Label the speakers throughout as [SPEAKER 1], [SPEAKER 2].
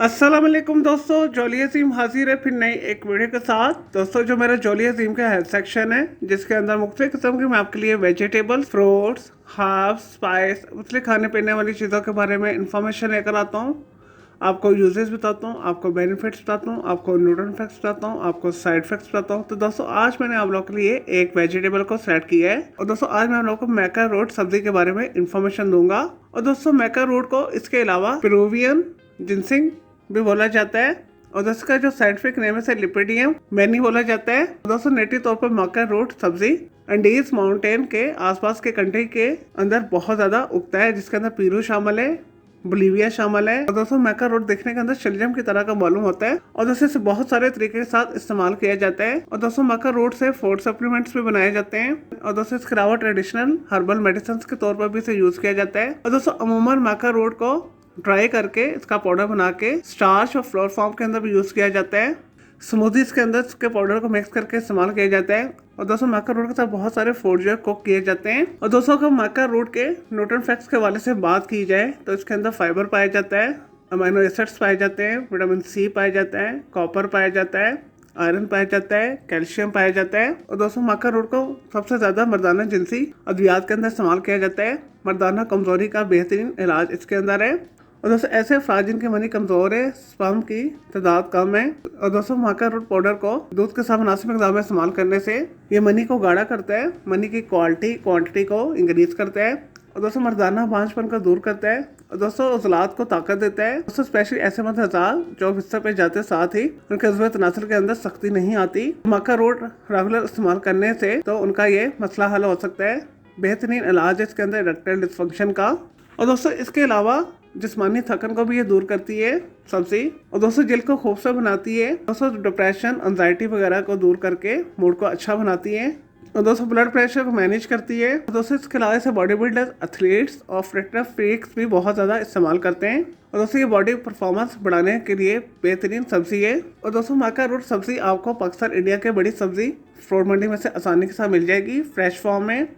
[SPEAKER 1] अस्सलाम वालेकुम दोस्तों, जॉली अजीम हाजिर है फिर नई एक वीडियो के साथ। दोस्तों, जो मेरा जॉली अजीम का हेल्थ सेक्शन है, जिसके अंदर मुख्तलिफ किस्म की मैं आपके लिए वेजिटेबल्स, फ्रूट्स, हर्ब्स, स्पाइस, मुख्तलिफ खाने पीने वाली चीज़ों के बारे में इंफॉर्मेशन लेकर आता हूँ। आपको यूजेस बताता हूँ, आपको बेनिफिट्स बताता हूँ, आपको न्यूट्रिशन फैक्ट्स बताता हूँ, आपको साइड इफेक्ट्स बताता हूँ। तो दोस्तों, आज मैंने आप लोगों के लिए एक वेजिटेबल को सेलेक्ट किया है। और दोस्तों, आज मैं आप लोगों को मैका रोट सब्जी के बारे में इंफॉर्मेशन दूंगा। और दोस्तों, मैका रोट को इसके अलावा पेरुवियन जिनसिंग भी बोला जाता है, और इसका जो साइंटिफिक नेम है लिपिडियम मैनी बोला जाता है। दोस्तों, नेटिव तौर पर मैका रोट सब्जी एंडीज माउंटेन के आसपास के कंट्री के अंदर बहुत ज्यादा उगता है, जिसके अंदर पेरू शामिल है, बोलीविया शामिल है। और दोस्तों, मैका रोट देखने के अंदर शलजम की तरह का मालूम होता है, और दोस्तों इसे बहुत सारे तरीके के साथ इस्तेमाल किया जाता है। और दोस्तों, मैका रोट से फूड सप्लीमेंट्स भी बनाए जाते हैं, और दोस्तों इसके अलावा ट्रेडिशनल हर्बल मेडिसिन के तौर पर भी इसे यूज किया जाता है। और दोस्तों, अमूमन मैका रोट को ड्राई करके इसका पाउडर बना के स्टार्च और फ्लोर फॉर्म के अंदर भी यूज किया जाता है। स्मूदीज के अंदर इसके पाउडर को मिक्स करके इस्तेमाल किया जाता है। और दोस्तों, मैका रूट के साथ बहुत सारे फूड जो है कुक किए जाते हैं। और दोस्तों, अगर मैका रूट के न्यूट्रिएंट फैक्ट्स के हवाले से बात की जाए तो इसके अंदर फाइबर पाया जाता है, अमीनो एसिड्स पाए जाते हैं, विटामिन सी पाया जाता है, कॉपर पाया जाता है, आयरन पाया जाता है, कैल्शियम पाया जाता है। और दोस्तों, मैका रूट को सबसे ज्यादा मर्दाना जिनसी अद्वियात के अंदर इस्तेमाल किया जाता है। मर्दाना कमजोरी का बेहतरीन इलाज इसके अंदर है। और दोस्तों, ऐसे अफराद जिनकी मनी कमजोर है, स्पर्म की तादाद कम है। और दोस्तों, मैका रूट पाउडर को दूध के साथ मुनासिब मिकदार में इस्तेमाल करने से ये मनी को गाढ़ा करता है, मनी की क्वांटिटी को इंक्रीज करता है। और दोस्तों, मर्दाना बांझपन को दूर करता है। और दोस्तों, उजलात को ताकत देता है। दोस्तों, स्पेशली ऐसे मर्द हज़ार जो बिस्तर पे जाते साथ ही उनके उज़्व तनासुर के अंदर सख्ती नहीं आती, मैका रूट रेगुलर इस्तेमाल करने से तो उनका ये मसला हल हो सकता है। बेहतरीन इलाज है इसके अंदर इरेक्टाइल डिस्फंक्शन का। और दोस्तों, इसके अलावा जिस्मानी थकन को भी ये दूर करती है सब्जी। और दोस्तों, दिल को खूबसूरत बनाती है। दोस्तों, डिप्रेशन, एंजाइटी वगैरह को दूर करके मूड को अच्छा बनाती है। और दोस्तों, ब्लड प्रेशर को मैनेज करती है। और दोस्तों, इसके अलावा से बॉडी बिल्डर्स, एथलीट्स और फिटनेस फ्रीक्स भी बहुत ज़्यादा इस्तेमाल करते हैं। और दोस्तों, ये बॉडी परफॉर्मेंस बढ़ाने के लिए बेहतरीन सब्जी है। और दोस्तों, मैका रूट सब्जी आपको पाकिस्तान इंडिया के बड़ी सब्जी फ्रूट मंडी में से आसानी के साथ मिल जाएगी फ्रेश फॉर्म में।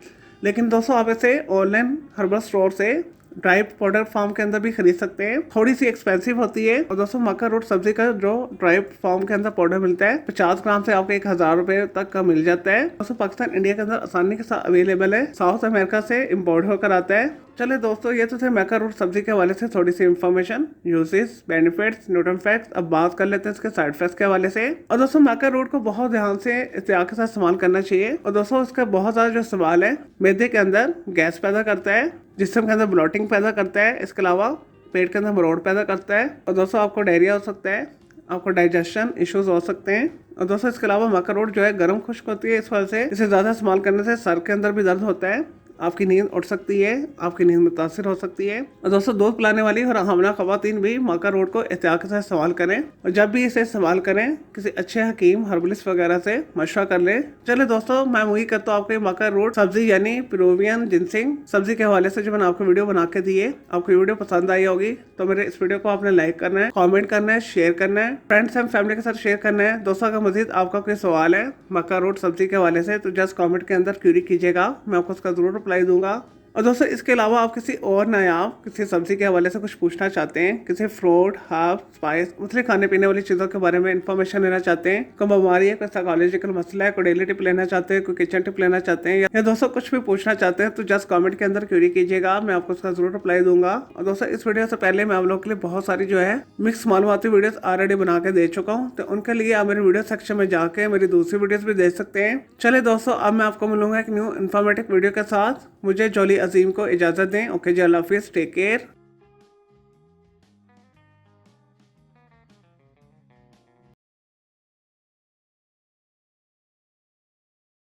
[SPEAKER 1] लेकिन दोस्तों, आप इसे ऑनलाइन हर्बल स्टोर से ड्राई पाउडर फॉर्म के अंदर भी खरीद सकते हैं। थोड़ी सी एक्सपेंसिव होती है। और दोस्तों, मैका रूट सब्जी का जो ड्राई फॉर्म के अंदर पाउडर मिलता है 50 ग्राम से आपको 1000 रुपए तक का मिल जाता है। दोस्तों, पाकिस्तान इंडिया के अंदर आसानी के साथ अवेलेबल है, साउथ अमेरिका से इम्पोर्ट होकर आता है। चले दोस्तों, ये तो थे मैका रूट सब्जी के हवाले से थोड़ी सी information, uses, benefits, nutrient facts. अब बात कर लेते हैं इसके साइड इफेक्ट्स के हवाले से। और दोस्तों, मैका रूट को बहुत ध्यान से एहतियात के साथ इस्तेमाल करना चाहिए। और दोस्तों, इसका बहुत सारा जो सवाल है, मैदे के अंदर गैस पैदा करता है, जिस्म के अंदर ब्लॉटिंग पैदा करता है। इसके अलावा पेट के अंदर मरोड़ पैदा करता है। और दोस्तों, आपको डायरिया हो सकता है, आपको डाइजेशन इश्यूज हो सकते हैं। और दोस्तों, इसके अलावा मैका रूट जो है गर्म खुश्क होती है, इस वजह से इसे ज़्यादा इस्तेमाल करने से सर के अंदर भी दर्द होता है, आपकी नींद उठ सकती है, आपकी नींद मुतासिर हो सकती है। और दोस्तों, दूध पिलाने वाली और हमला खवातीन भी मैका रूट को एहतियात के साथ इस्तेमाल करें, और जब भी इसे इस्तेमाल करें किसी अच्छे हकीम हर्बलिस्ट वगैरह से मशवरा कर लें। चले दोस्तों, मैं उम्मीद करता हूँ आपको मैका रूट सब्जी यानी पेरुवियन जिनसिंग सब्जी के हवाले से जो मैंने आपको वीडियो बना के दी है, आपको वीडियो पसंद आई होगी। तो मेरे इस वीडियो को आपने लाइक करना है, कॉमेंट करना है, शेयर करना है, फ्रेंड्स एंड फैमिली के साथ शेयर करना है। दोस्तों, अगर मजीद आपका कोई सवाल है मैका रूट सब्जी के हवाले से तो जस्ट कॉमेंट के अंदर क्यूरी कीजिएगा, मैं आपको उसका जरूर रिप्लाई दूंगा। और दोस्तों, इसके अलावा आप किसी और नायाब किसी सब्जी के हवाले से कुछ पूछना चाहते हैं, किसी फ्रूट, हर्ब, स्पाइस, मुख्तलिफ खाने पीने वाली चीज़ों के बारे में इंफॉर्मेशन लेना चाहते हैं, कोई बीमारी है, कोई साइकोलॉजिकल मसला है, कोई डेली टिप लेना चाहते हैं, कोई किचन टिप लेना चाहते हैं, या दोस्तों कुछ भी पूछना चाहते हैं तो जस्ट कमेंट के अंदर क्यूरी कीजिएगा, मैं आपको उसका जरूर रिप्लाई दूंगा। और दोस्तों, इस वीडियो से पहले मैं आप लोगों के लिए बहुत सारी जो है मिक्स मालूमाती वीडियोस ऑलरेडी बना के दे चुका हूँ, तो उनके लिए आप मेरे वीडियो सेक्शन में जाके मेरी दूसरी वीडियोस भी देख सकते हैं। चले दोस्तों, अब मैं आपको मिलूंगा एक न्यू इन्फॉर्मेटिव वीडियो के साथ। मुझे जॉली अजीम को इजाज़त दें। ओके जी, अल्लाह हाफिज़, टेक केयर।